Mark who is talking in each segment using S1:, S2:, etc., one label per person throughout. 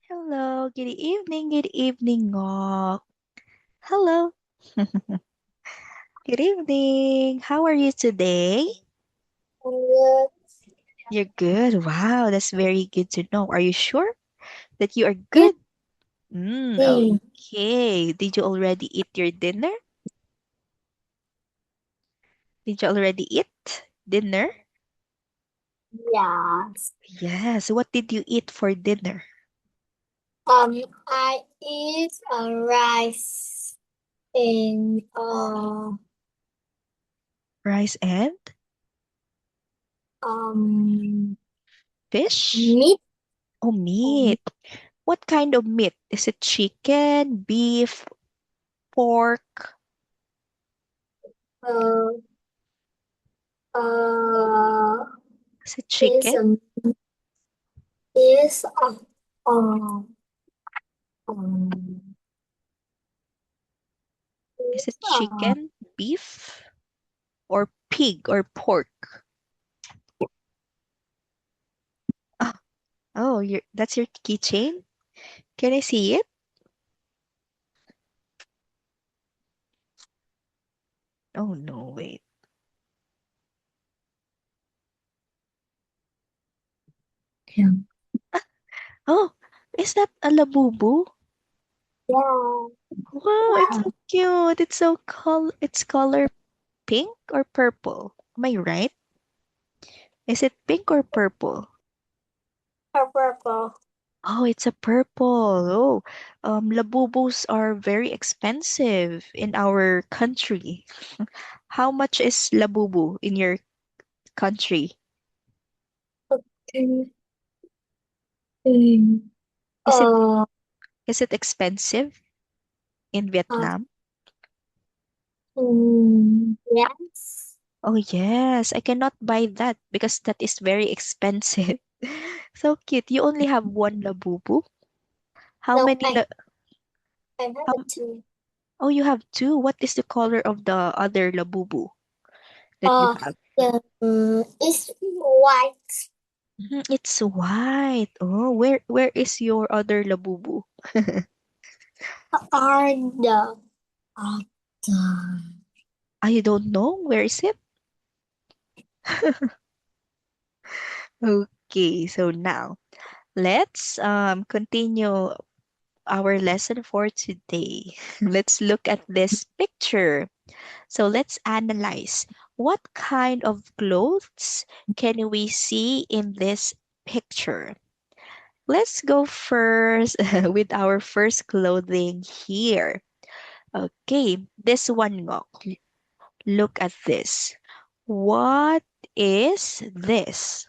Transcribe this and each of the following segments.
S1: Hello, good evening, Ngok. Hello. Good evening. How are you today?
S2: Good.
S1: You're good. Wow, that's very good to know. Are you sure that you are
S2: Yes.
S1: good?
S2: Mm.
S1: Okay. Did you already eat your dinner? Did you already eat dinner?
S2: Yes.
S1: Yes. What did you eat for dinner?
S2: I eat rice and
S1: Rice and
S2: um
S1: fish?
S2: meat.
S1: Oh,
S2: Um,
S1: meat. What kind of meat? Is it chicken, beef, pork?
S2: uh, uh,
S1: Is it
S2: is
S1: chicken?
S2: um is um um
S1: Is it
S2: is
S1: chicken, beef, or pig or pork? Oh, that's your keychain? Can I see it? Oh no, wait.
S2: yeah.
S1: Oh, is that a labubu?
S2: Yeah.
S1: Wow, it's so cute. It's color pink or purple. Am I right? Is it pink or purple?
S2: Purple.
S1: Oh, it's a purple. Labubus are very expensive in our country. How much is labubu in your country?
S2: Okay. Mm.
S1: Is it
S2: Uh,
S1: is it expensive in
S2: uh,
S1: Vietnam?
S2: yes.
S1: Oh yes, I cannot buy that because that is very expensive. So cute. You only have one labubu? How
S2: No,
S1: many la
S2: I have
S1: how,
S2: it too.
S1: Oh, you have two. What is the color of the other labubu that you
S2: Uh,
S1: have?
S2: it's white.
S1: It's white. Oh, where is your other labubu?
S2: Are uh, the
S1: I don't know. Where is it? Okay, so now let's continue our lesson for today. Let's look at this picture. So let's analyze what kind of clothes can we see in this picture. Let's go first with our first clothing here. Okay, this one, Ngok. Look at this. What is this?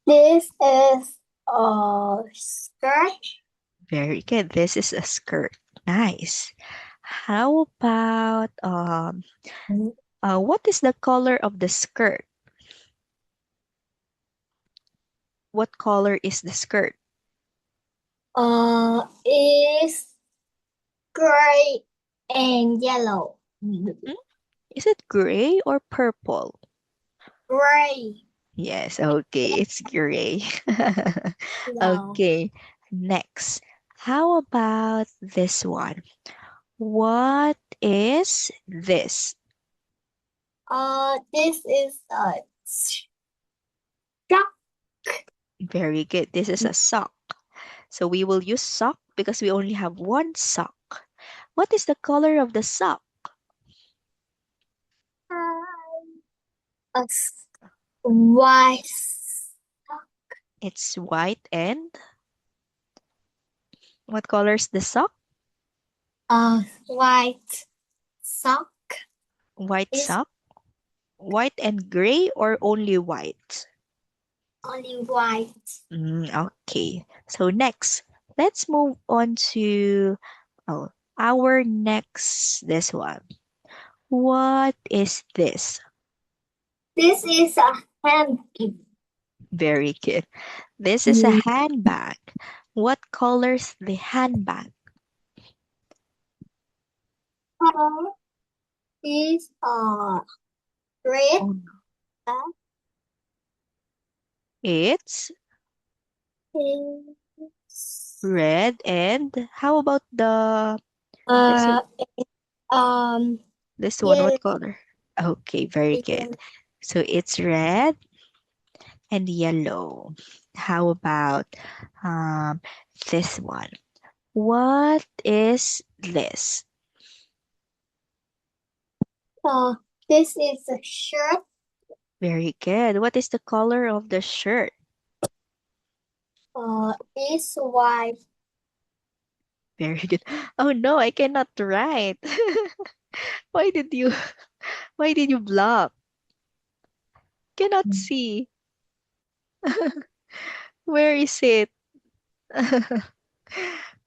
S2: this is a skirt.
S1: Very good. This is a skirt. Nice. How about what is the color of the skirt? What color is the skirt?
S2: Is gray and yellow.
S1: Hmm? Is it gray or purple?
S2: Gray.
S1: Yes, okay, it's gray.
S2: Yellow.
S1: Okay, next. How about this one? What is this?
S2: This is a strap.
S1: Very good. This is a sock. So we will use sock because we only have one sock. What is the color of the sock?
S2: A white.
S1: It's white and what color is the sock?
S2: White sock
S1: White
S2: is
S1: sock? White and gray or only white?
S2: only white.
S1: Okay. So next, let's move on to oh, our next this one. What is this?
S2: This is a handkerchief.
S1: Very good. This is a handbag. What color's the handbag?
S2: Color is red.
S1: Oh, no. It's
S2: Pink.
S1: Red. And how about this,
S2: Uh, um,
S1: this one?
S2: yellow.
S1: What color? Okay, very good. So it's red and yellow. How about um, this one? What is this?
S2: Uh, this is a shirt.
S1: Very good. What is the color of the shirt?
S2: Is white.
S1: Very good. Oh no, I cannot write. Why did you why did you block? Cannot see. Where is it?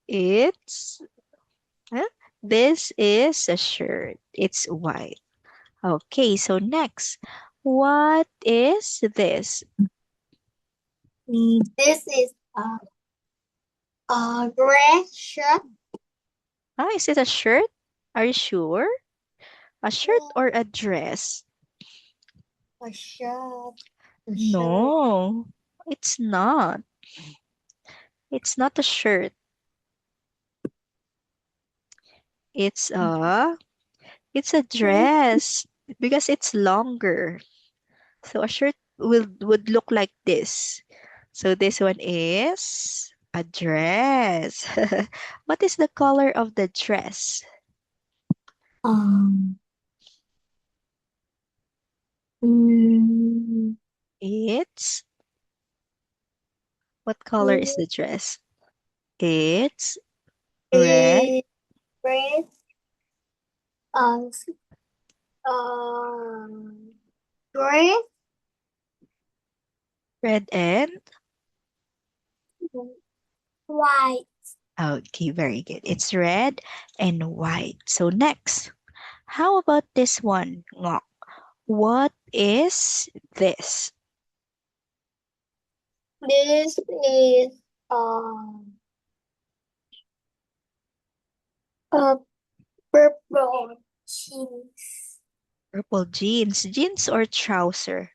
S1: It's huh? This is a shirt. It's white. Okay, so next. What is this?
S2: This is a gray shirt.
S1: Ah, is it a shirt? Are you sure? A shirt or a dress?
S2: A shirt. A shirt.
S1: No, it's not. It's not a shirt. It's a dress because it's longer. So a shirt would look like this. So this one is a dress. What is the color of the dress?
S2: Um, mm,
S1: It's what color is
S2: it
S1: the dress? It's red,
S2: is red. Uh, um, gray.
S1: red and
S2: White.
S1: okay, very good. It's red and white. So next, how about this one? Ngok? What is this?
S2: This is um a purple jeans.
S1: Purple jeans. Jeans or trouser?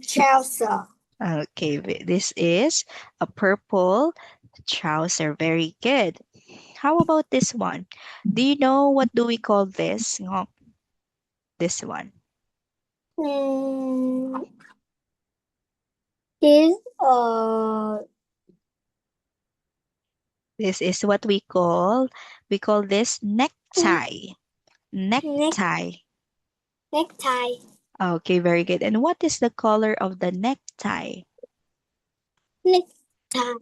S2: Trouser.
S1: Okay, this is a purple trouser. Very good. How about this one? Do you know what do we call this? Ngok? This one.
S2: Mm, is
S1: This is what we call this necktie.
S2: neck
S1: Necktie.
S2: necktie.
S1: Okay, very good. And what is the color of the necktie?
S2: Necktie.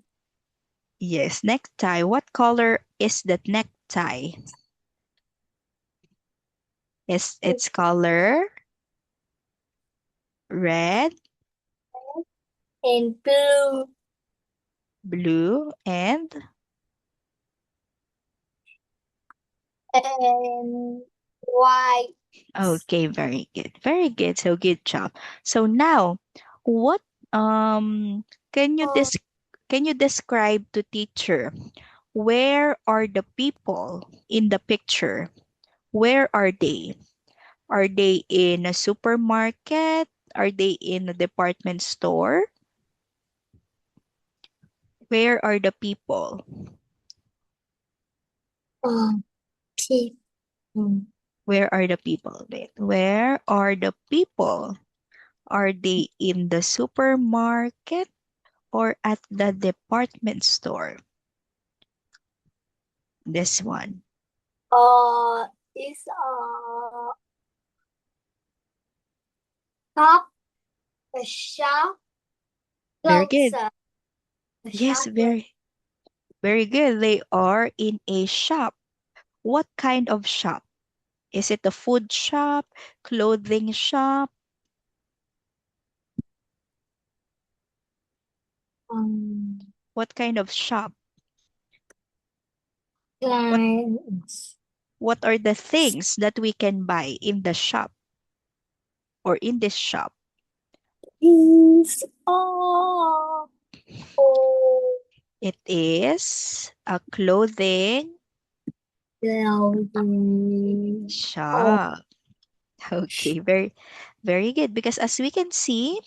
S1: Yes, necktie. What color is the necktie? Is its color red,
S2: And blue
S1: blue, and
S2: and white.
S1: okay, very good. Very good. So good job. So now, what can you
S2: Uh,
S1: describe to teacher where are the people in the picture? Where are they? Are they in a supermarket? Are they in a department store? Where are the people?
S2: people.
S1: Where are the people? Wait, where are the people? Are they in the supermarket or at the department store? This one.
S2: Is shop, a shop,
S1: Very
S2: clothes,
S1: good.
S2: a
S1: Yes,
S2: shop, clothes.
S1: very good. They are in a shop. What kind of shop? Is it a food shop, clothing shop?
S2: Um,
S1: What kind of shop? What
S2: clients.
S1: what are the things that we can buy in the shop or in this shop?
S2: Is oh, oh,
S1: It is a clothing
S2: clothing. Oh,
S1: shop. Okay, very good. Because as we can see,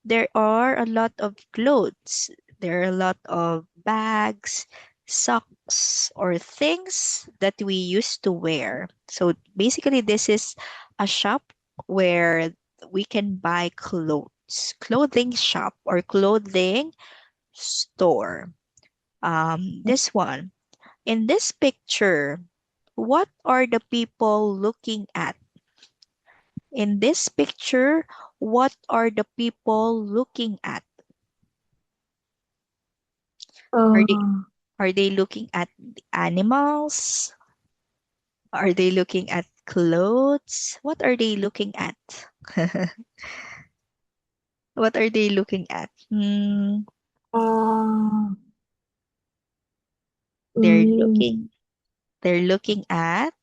S1: there are a lot of clothes. There are a lot of bags, socks, or things that we used to wear. So basically, this is a shop where we can buy clothes, clothing shop or clothing store. This one. In this picture, what are the people looking at? In this picture, what are the people looking at? Are they
S2: Uh,
S1: are they looking at the animals? Are they looking at clothes? What are they looking at? What are they looking at?
S2: uh,
S1: They're
S2: mm,
S1: looking they're looking at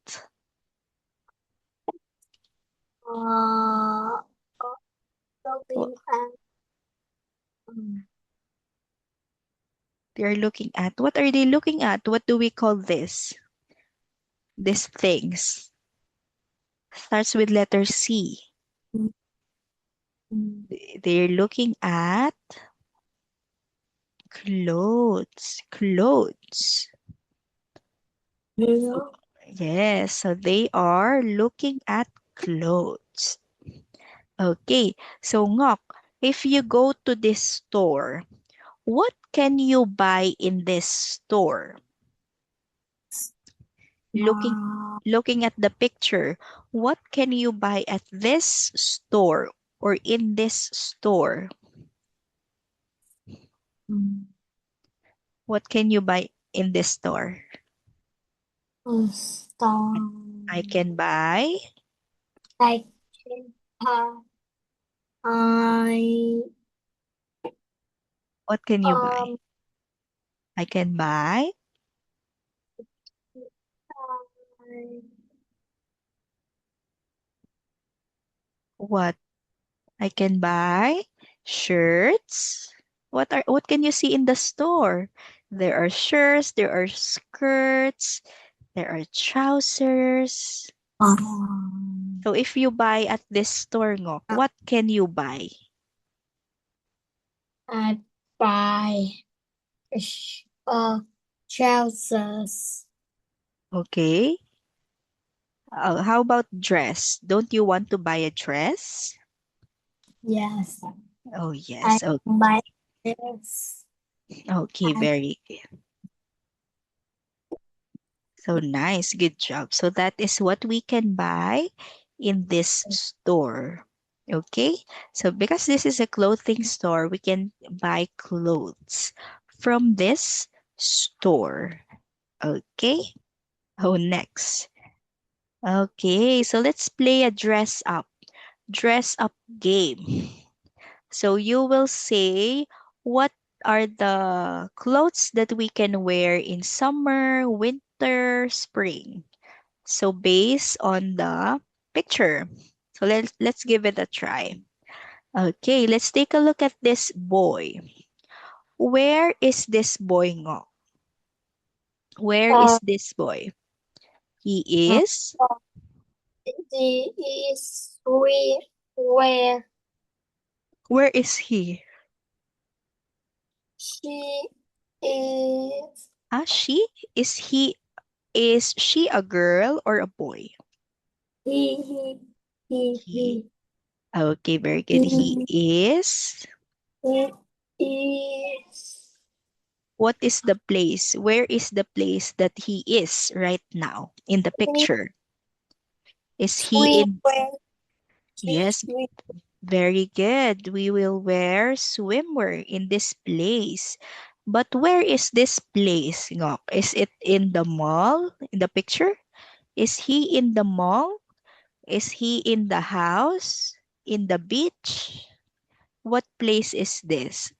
S2: uh,
S1: wh-
S2: looking at, um,
S1: they're looking at what are they looking at? What do we call this? These things. Starts with letter C.
S2: mm, mm,
S1: They're looking at clothes. Clothes.
S2: yeah.
S1: Yes, so they are looking at clothes. Okay, so Ngok, if you go to this store, what can you buy in this store? Looking
S2: Uh,
S1: looking at the picture, what can you buy at this store or in this store?
S2: mm,
S1: What can you buy in this store? I
S2: Stone.
S1: can buy.
S2: Like, uh, I,
S1: What can you buy?
S2: um,
S1: I can buy.
S2: I,
S1: What? I can buy shirts. What can you see in the store? There are shirts, there are skirts, there are trousers. So if you buy at this store, Ngok, what can you buy?
S2: I buy, trousers.
S1: Okay. How about dress? Don't you want to buy a dress?
S2: Yes,
S1: Oh
S2: I
S1: yes. Oh,
S2: buy this.
S1: okay, very good. So nice. Good job. So that is what we can buy in this store. Okay. So because this is a clothing store, we can buy clothes from this store. Okay. Oh, next. Okay. So let's play a dress up game. So you will say what are the clothes that we can wear in summer, winter, spring. So based on the picture. So let's give it a try. Okay, let's take a look at this boy. Where is this boy Ngo? Where
S2: Uh,
S1: is this boy? He is
S2: the is where
S1: where is he?
S2: she is.
S1: Ah, she? Is she a girl or a boy?
S2: He, he, he,
S1: He.
S2: he,
S1: Okay, very good. He
S2: he,
S1: is.
S2: it is.
S1: What is the place? Where is the place that he is right now in the picture? Is he in?
S2: Where she
S1: Yes, very good. We will wear swimwear in this place. But where is this place, Ngok? Is it in the mall in the picture? Is he in the mall? Is he in the house? In the beach? What place is this?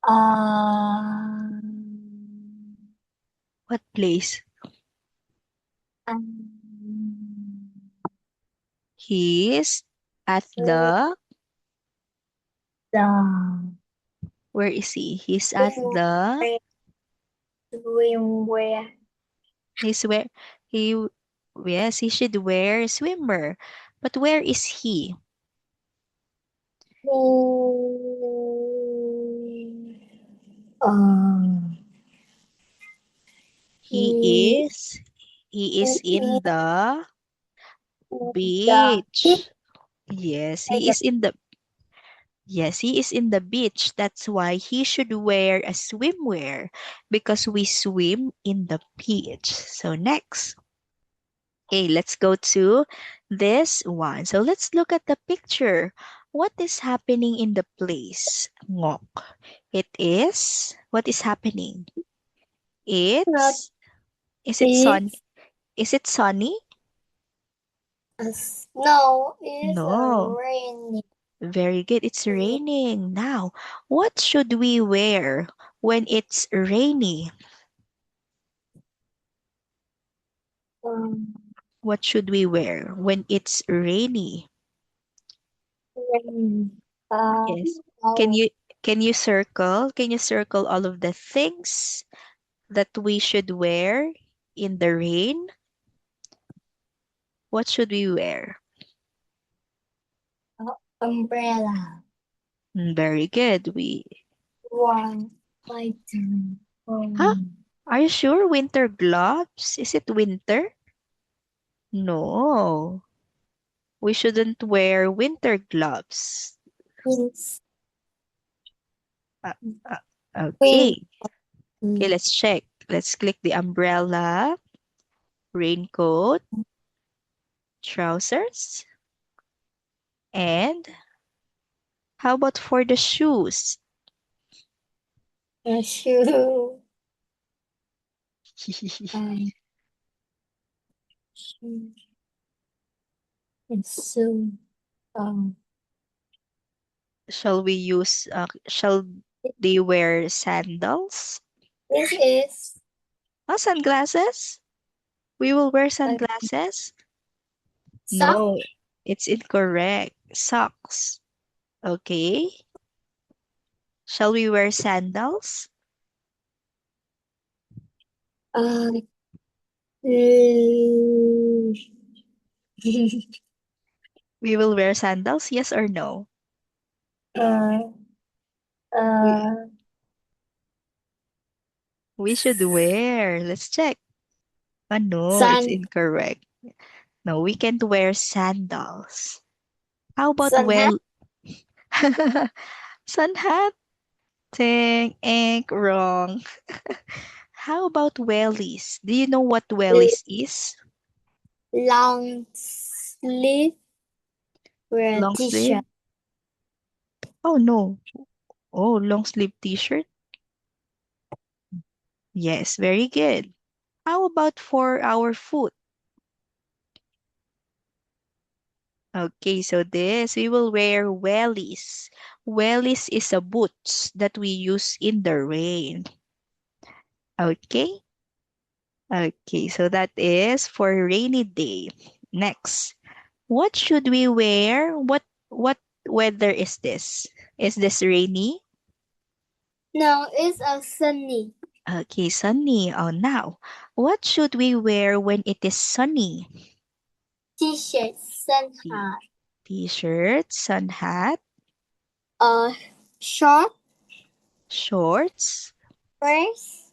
S2: um
S1: What place?
S2: um
S1: He is at
S2: with
S1: the.
S2: the
S1: Where is he? He's at the.
S2: swimwear swimwear.
S1: He's where he. Yes, he should wear swimwear. But where is he?
S2: Um,
S1: He
S2: he
S1: is he is
S2: is
S1: in the
S2: the beach
S1: beach. Yes,
S2: by
S1: he
S2: the
S1: is in the Yes, he is in the beach. That's why he should wear a swimwear because we swim in the beach. So next. Okay, let's go to this one. So let's look at the picture. What is happening in the place? Ngok. It is what is happening?
S2: not
S1: It's is it sun?
S2: it's
S1: Is it sunny?
S2: a snow is a
S1: No.
S2: rainy
S1: Very good. It's raining. Now, what should we wear when it's rainy?
S2: um
S1: What should we wear when it's rainy?
S2: rain uh
S1: Yes. Can
S2: oh,
S1: you can you circle? Can you circle all of the things that we should wear in the rain? What should we wear?
S2: umbrella
S1: Very good. We
S2: one lighter
S1: Huh? Are you sure winter gloves? Is it winter? No. We shouldn't wear winter gloves.
S2: means
S1: Uh, uh,
S2: wind
S1: okay. Okay, let's check. Let's click the umbrella, raincoat, trousers, and how about for the shoes?
S2: a shoe um shoe and so um
S1: Shall they wear sandals?
S2: this is
S1: Oh, sunglasses? We will wear
S2: a
S1: sunglasses?
S2: sock
S1: No, it's incorrect. Socks. Okay. Shall we wear sandals?
S2: uh
S1: We will wear sandals, yes or no?
S2: uh
S1: We
S2: uh
S1: we should wear. Let's check. Oh no, it's
S2: sun
S1: incorrect. No, we can't wear sandals. How about
S2: sun hat
S1: sun hat? Ting, ink, wrong. How about wellies? Do you know what wellies is?
S2: long sleeve wear a
S1: Long sleeve?
S2: t-shirt
S1: Oh no. Oh, long sleeve t-shirt? Yes, very good. How about for our foot? Okay, so this we will wear wellies. Wellies is a boots that we use in the rain. Okay? Okay, so that is for rainy day. Next. What should we wear? What weather is this? Is this rainy?
S2: no it's a sunny
S1: Okay, sunny. Oh, now, what should we wear when it is sunny?
S2: t-shirt sun
S1: T-
S2: hat
S1: T-shirt, sun hat,
S2: uh short
S1: shorts,
S2: dress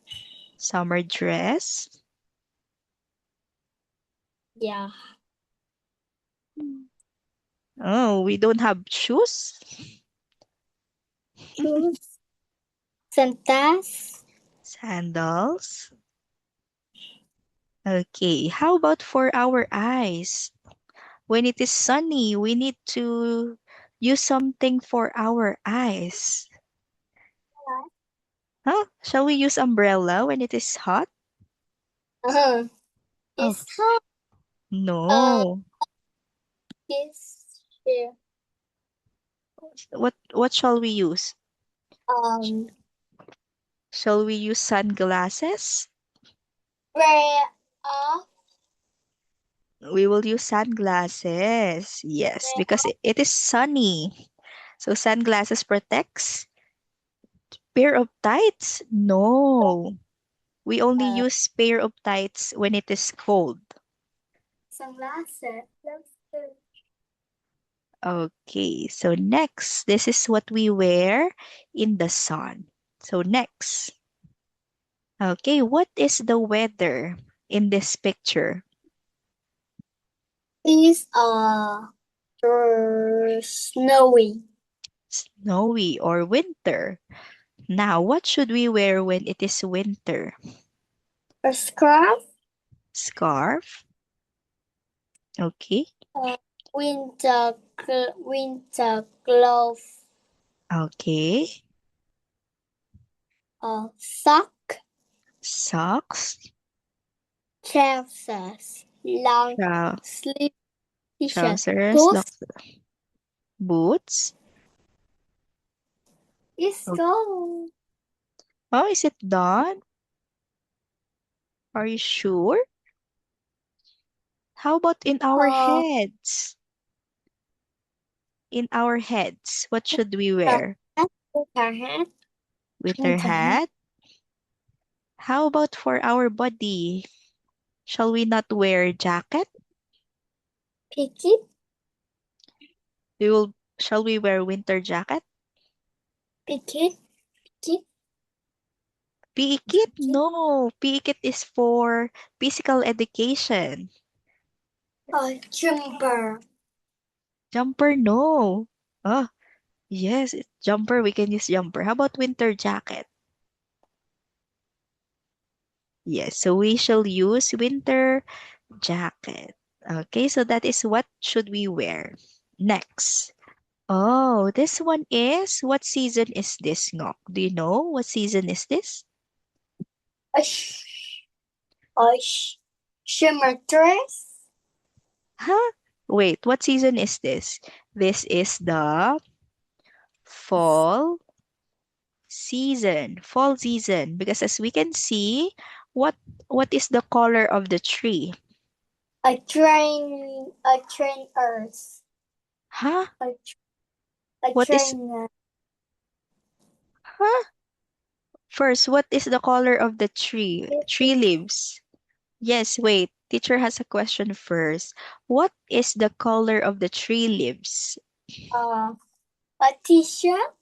S1: summer dress.
S2: yeah
S1: Oh, we don't have shoes?
S2: shoes santas
S1: Sandals. Okay, how about for our eyes? When it is sunny, we need to use something for our eyes. Huh? Shall we use umbrella when it is hot?
S2: uh-huh
S1: Oh,
S2: it's hot uh
S1: no.
S2: it's yeah.
S1: What shall we use?
S2: um
S1: Shall we use sunglasses?
S2: wear off
S1: We will use sunglasses. Yes,
S2: wear
S1: because it is sunny. So sunglasses protects. Pair of tights? No. We only
S2: uh
S1: use pair of tights when it is cold.
S2: sunglasses that's good.
S1: Okay, so next, this is what we wear in the sun. So next. Okay, what is the weather in this picture?
S2: Is snowy.
S1: Snowy or winter. Now, what should we wear when it is winter?
S2: A scarf.
S1: Scarf. Okay.
S2: Winter glove.
S1: Okay.
S2: Sock.
S1: Socks.
S2: Trousers. Long
S1: Trou-
S2: sleeve t-shirt.
S1: trousers.
S2: Boots.
S1: Boots.
S2: It's
S1: Oh,
S2: go.
S1: oh, is it done? Are you sure? How about in our
S2: Uh,
S1: heads? In our heads, what should we
S2: the
S1: wear?
S2: hat. Winter hat.
S1: Winter
S2: Winter hat.
S1: hat. How about for our body? Shall we not wear jacket?
S2: Picket.
S1: Shall we wear winter jacket?
S2: Picket. Picket.
S1: PE kit? No. PE kit is for physical education.
S2: Jumper.
S1: Jumper? No. Oh, yes, it's jumper. We can use jumper. How about winter jacket? Yes, so we shall use winter jacket. Okay, so that is what should we wear. Next. Oh, this one is, what season is this, Ngok? Do you know what season is this?
S2: A shimmer dress.
S1: Huh? Wait, what season is this? This is the fall season. Fall season. Because as we can see, what what is the color of the tree?
S2: A trainers.
S1: Huh?
S2: A
S1: What is
S2: trainer.
S1: huh? First, what is the color of the tree? Tree leaves. Yes, wait. Teacher has a question first. What is the color of the tree leaves?
S2: A t-shirt.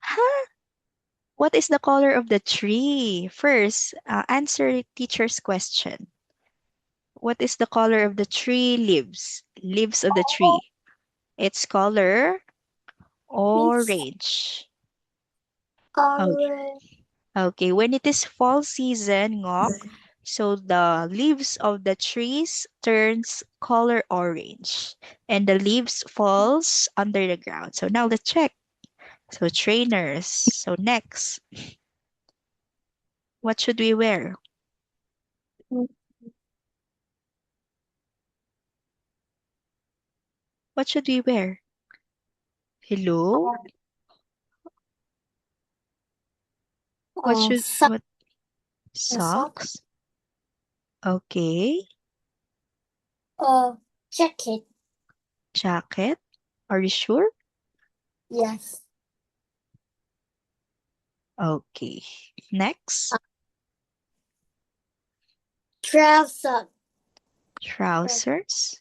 S1: Huh? What is the color of the tree? First, answer teacher's question. What is the color of the tree leaves? Leaves of the tree. Its color orange. Okay.
S2: Orange.
S1: Okay. When it is fall season, ngok, so the leaves of the trees turns color orange and the leaves falls under the ground. So now let's check. So trainers. So next, what should we wear? What should we wear? Hello?
S2: Sock.
S1: What
S2: A sock.
S1: socks? Okay.
S2: Jacket.
S1: Jacket? Are you sure?
S2: Yes.
S1: Okay. Next,
S2: Trouser.
S1: trousers.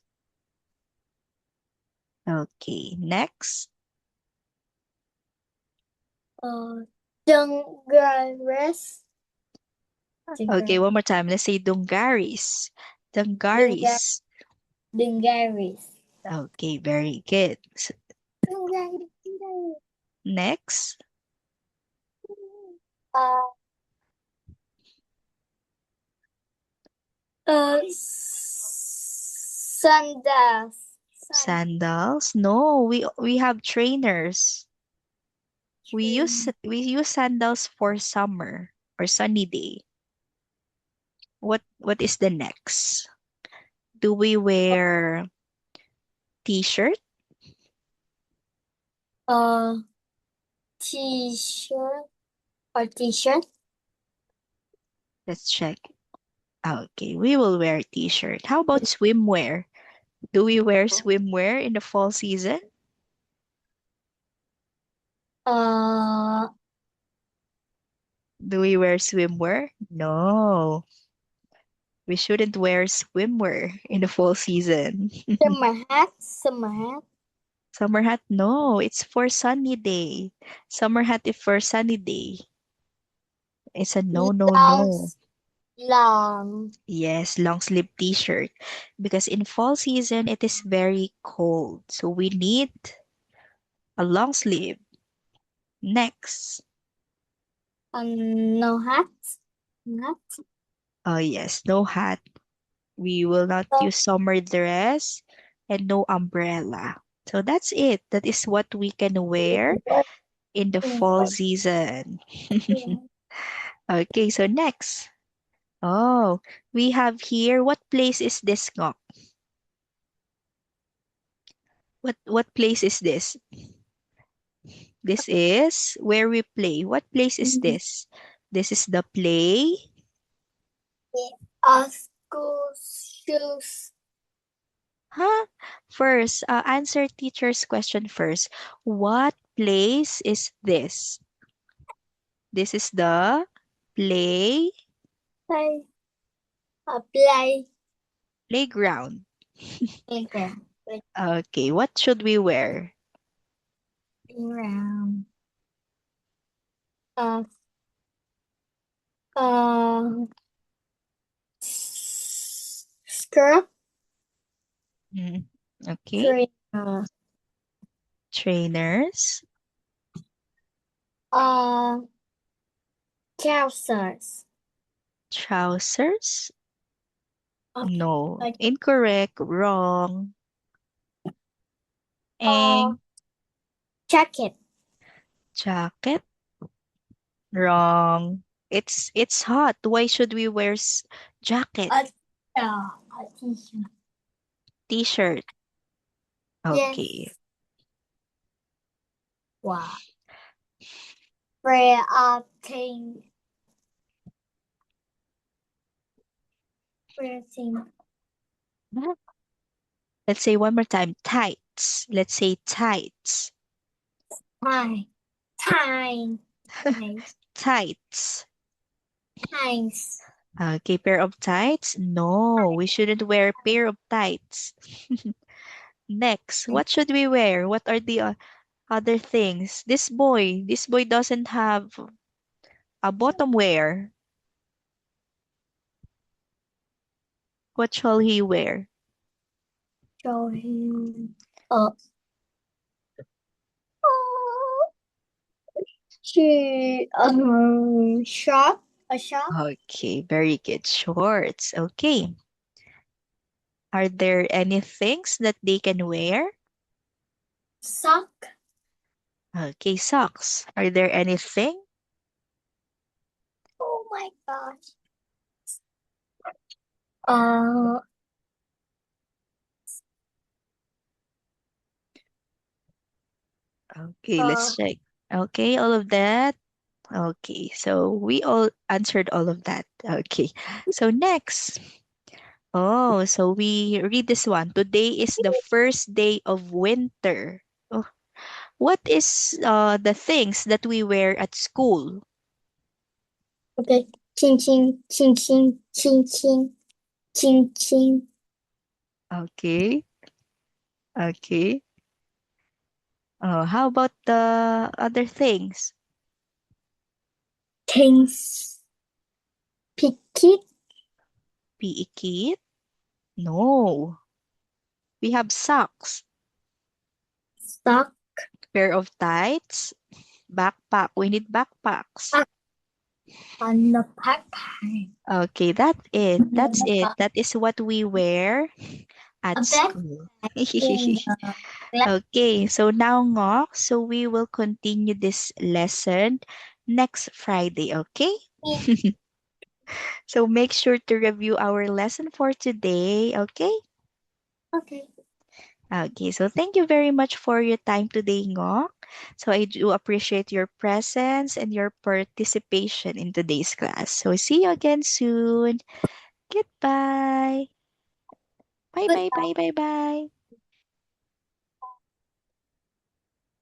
S1: Okay. Next,
S2: Dungarees.
S1: okay, one more time. Let's say dungarees. Dungarees.
S2: Dungarees.
S1: Okay, very good.
S2: Dungarees.
S1: Next,
S2: Uh, sandals.
S1: sandals. No, we have trainers. We use sandals for summer or sunny day. What is the next? Do we wear t-shirt?
S2: Uh, t-shirt or t-shirt.
S1: Let's check. Okay, we will wear t-shirt. How about swimwear? Do we wear swimwear in the fall season?
S2: Uh,
S1: Do we wear swimwear? No, we shouldn't wear swimwear in the fall season.
S2: summer hat. Summer hat.
S1: Summer hat? No, it's for sunny day. Summer hat is for sunny day. It's a no, no, no.
S2: Long.
S1: Yes, long sleeve t-shirt. Because in fall season, it is very cold. So we need a long sleeve. Next.
S2: No hat. Hat.
S1: Oh, yes, no hat. We will not
S2: So,
S1: use summer dress and no umbrella. So that's it. That is what we can wear in the fall season. Okay, so next. Oh, we have here, what place is this, Ngok? What place is this? This is where we play. What place is this? This is the play.
S2: school shoes.
S1: Huh? First, answer teacher's question first. What place is this? This is the play
S2: Play. Play.
S1: playground.
S2: Playground.
S1: Okay, what should we wear?
S2: Playground. Uh, uh, skirt.
S1: Mm, okay,
S2: Trainer.
S1: trainers,
S2: Uh, trousers.
S1: trousers.
S2: Okay.
S1: No,
S2: Like,
S1: incorrect, wrong.
S2: uh,
S1: And
S2: jacket.
S1: jacket, wrong. It's hot. Why should we wear jacket?
S2: A, a t-shirt.
S1: T-shirt. Okay.
S2: Yes. Wow. Wear a thing. Wear thing.
S1: Let's say one more time. Tights. Let's say tights.
S2: Tie. Tie. Nice.
S1: Tights.
S2: Nice.
S1: Okay, pair of tights? No, we shouldn't wear pair of tights. Next, what should we wear? What are the other things? This boy doesn't have a bottom wear. What shall he wear?
S2: Show him. Oh, she shop. A shop.
S1: Okay, very good. Shorts. Okay. Are there any things that they can wear?
S2: Sock.
S1: Okay, socks. Are there anything?
S2: Oh my gosh. Uh,
S1: Okay, let's check. Okay, all of that. Okay, so we all answered all of that. Okay, so next. Oh, so we read this one. Today is the first day of winter. Oh, what is the things that we wear at school?
S2: okay. Ching ching ching ching ching ching ching ching.
S1: Okay, okay. How about the other things?
S2: Things. Picket.
S1: PE kit? No. We have socks,
S2: Sock.
S1: pair of tights, backpack. We need backpacks.
S2: Ah. On the backpack.
S1: Okay, that's it. That's it. That is what we wear
S2: A
S1: at
S2: backpack
S1: school.
S2: in black.
S1: Okay, so now Ngok, so we will continue this lesson next Friday, okay? So make sure to review our lesson for today, okay?
S2: Okay.
S1: Okay, so thank you very much for your time today, Ngok. So I do appreciate your presence and your participation in today's class. So see you again soon. Goodbye. Bye, bye,
S2: Goodbye.
S1: bye, bye, bye.